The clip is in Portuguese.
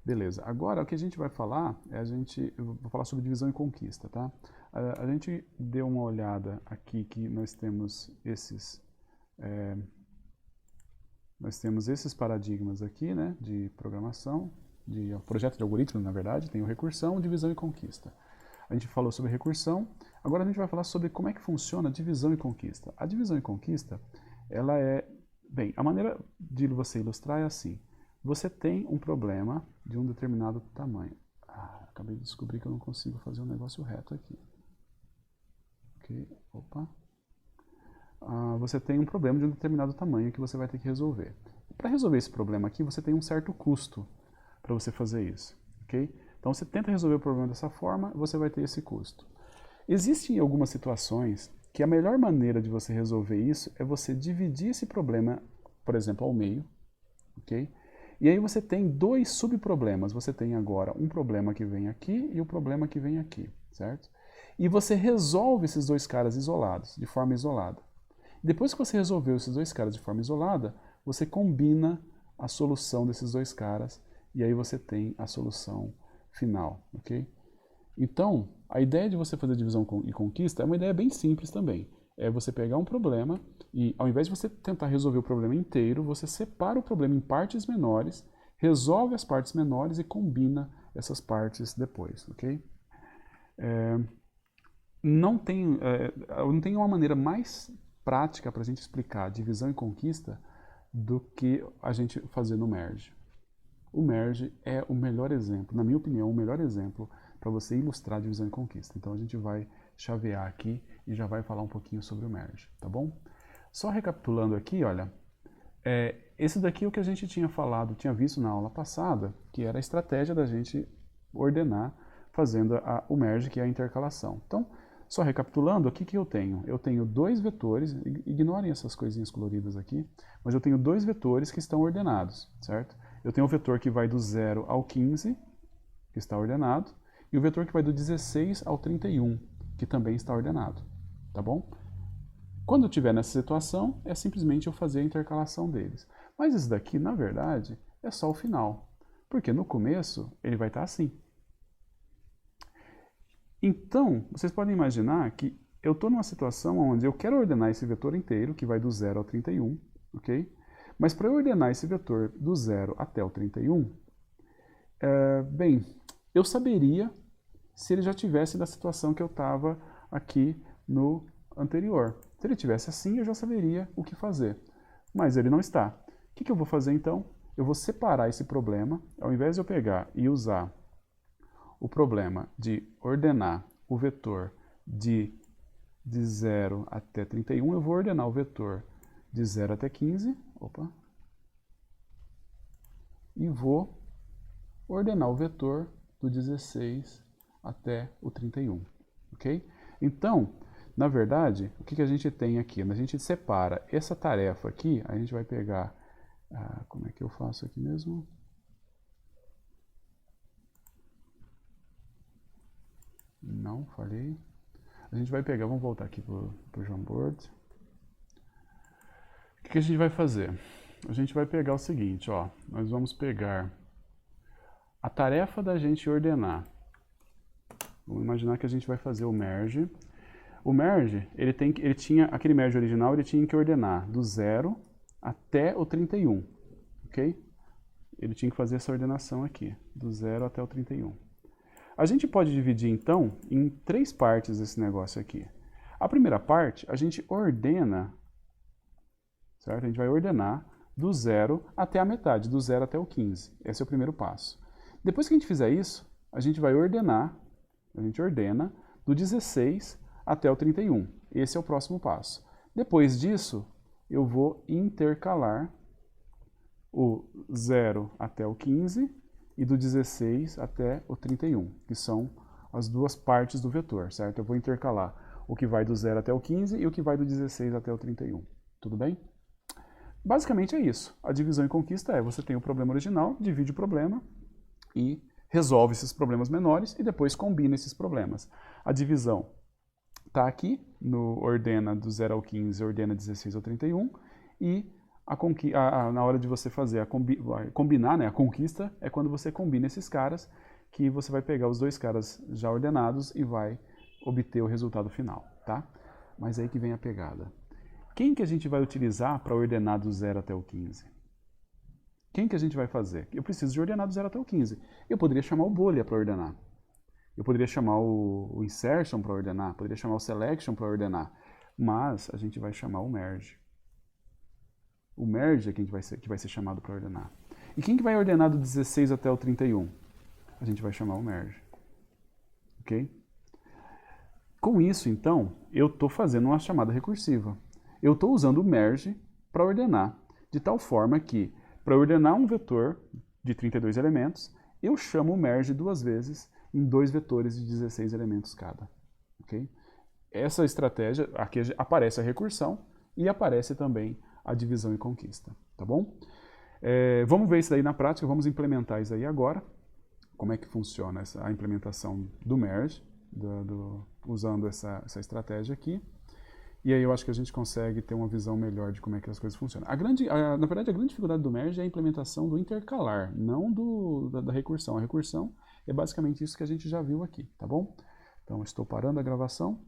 Beleza. Agora, o que a gente vai falar, eu vou falar sobre divisão e conquista, tá? A gente deu uma olhada aqui que nós temos esses paradigmas aqui, né, de programação, de projeto de algoritmo, na verdade, tem o recursão, divisão e conquista. A gente falou sobre recursão, agora a gente vai falar sobre como é que funciona a divisão e conquista. A divisão e conquista, ela é... Bem, a maneira de você ilustrar é assim. Você tem um problema de um determinado tamanho. Acabei de descobrir que eu não consigo fazer um negócio reto aqui. Ok, opa. Você tem um problema de um determinado tamanho que você vai ter que resolver. Para resolver esse problema aqui, você tem um certo custo para você fazer isso. Ok? Então você tenta resolver o problema dessa forma, você vai ter esse custo. Existem algumas situações que a melhor maneira de você resolver isso é você dividir esse problema, por exemplo, ao meio, ok? E aí você tem dois subproblemas. Você tem agora um problema que vem aqui e o problema que vem aqui, certo? E você resolve esses dois caras isolados, de forma isolada. Depois que você resolveu esses dois caras de forma isolada, você combina a solução desses dois caras e aí você tem a solução final, ok? Então, a ideia de você fazer divisão e conquista é uma ideia bem simples também. É você pegar um problema e, ao invés de você tentar resolver o problema inteiro, você separa o problema em partes menores, resolve as partes menores e combina essas partes depois, ok? Não tem uma maneira mais prática para a gente explicar divisão e conquista do que a gente fazer no merge. O merge é o melhor exemplo, na minha opinião, o melhor exemplo para você ilustrar divisão e conquista. Então a gente vai chavear aqui e já vai falar um pouquinho sobre o merge, tá bom? Só recapitulando aqui, olha, esse daqui é o que a gente tinha falado, tinha visto na aula passada, que era a estratégia da gente ordenar fazendo o merge, que é a intercalação. Então, só recapitulando, o que eu tenho? Eu tenho dois vetores, ignorem essas coisinhas coloridas aqui, mas eu tenho dois vetores que estão ordenados, certo? Eu tenho o vetor que vai do 0 ao 15, que está ordenado, e o vetor que vai do 16 ao 31, que também está ordenado, tá bom? Quando eu estiver nessa situação, é simplesmente eu fazer a intercalação deles. Mas isso daqui, na verdade, é só o final, porque no começo ele vai estar assim. Então, vocês podem imaginar que eu estou numa situação onde eu quero ordenar esse vetor inteiro, que vai do 0 ao 31, ok? Mas para eu ordenar esse vetor do 0 até o 31, bem, eu saberia se ele já tivesse na situação que eu estava aqui no anterior. Se ele tivesse assim, eu já saberia o que fazer. Mas ele não está. O que eu vou fazer então? Eu vou separar esse problema, ao invés de eu pegar e usar o problema de ordenar o vetor de 0 até 31, eu vou ordenar o vetor de 0 até 15, e vou ordenar o vetor do 16 até o 31, ok? Então, na verdade, o que a gente tem aqui? A gente separa essa tarefa aqui, a gente vai pegar, como é que eu faço aqui mesmo? Não, falhei. A gente vai pegar, vamos voltar aqui para o Jamboard. O que a gente vai fazer? A gente vai pegar o seguinte, ó, nós vamos pegar a tarefa da gente ordenar. Vamos imaginar que a gente vai fazer o merge. O merge, ele tinha, aquele merge original, ele tinha que ordenar do 0 até o 31, ok? Ele tinha que fazer essa ordenação aqui, do 0 até o 31. A gente pode dividir, então, em três partes esse negócio aqui. A primeira parte, a gente ordena, certo? A gente vai ordenar do 0 até a metade, do 0 até o 15. Esse é o primeiro passo. Depois que a gente fizer isso, a gente vai ordenar, a gente ordena do 16 até o 31. Esse é o próximo passo. Depois disso, eu vou intercalar o 0 até o 15 e do 16 até o 31, que são as duas partes do vetor, certo? Eu vou intercalar o que vai do 0 até o 15 e o que vai do 16 até o 31. Tudo bem? Basicamente é isso. A divisão e conquista é, você tem o problema original, divide o problema e resolve esses problemas menores e depois combina esses problemas. A divisão está aqui, no ordena do 0 ao 15, ordena 16 ao 31, e na hora de você fazer combinar, né, a conquista, é quando você combina esses caras, que você vai pegar os dois caras já ordenados e vai obter o resultado final, tá? Mas aí que vem a pegada. Quem que a gente vai utilizar para ordenar do 0 até o 15? Quem que a gente vai fazer? Eu preciso de ordenar do 0 até o 15. Eu poderia chamar o bolha para ordenar. Eu poderia chamar o insertion para ordenar. Poderia chamar o selection para ordenar. Mas a gente vai chamar o merge. O merge é quem que vai ser chamado para ordenar. E quem que vai ordenar do 16 até o 31? A gente vai chamar o merge. Ok? Com isso, então, eu estou fazendo uma chamada recursiva. Eu estou usando o merge para ordenar, de tal forma que, para ordenar um vetor de 32 elementos, eu chamo o merge duas vezes em dois vetores de 16 elementos cada. Okay? Essa estratégia, aqui aparece a recursão e aparece também a divisão e conquista. Tá bom? Vamos ver isso daí na prática, vamos implementar isso aí agora. Como é que funciona a implementação do merge, usando essa estratégia aqui. E aí eu acho que a gente consegue ter uma visão melhor de como é que as coisas funcionam. Na verdade, a grande dificuldade do merge é a implementação do intercalar, não da recursão. A recursão é basicamente isso que a gente já viu aqui, tá bom? Então, estou parando a gravação.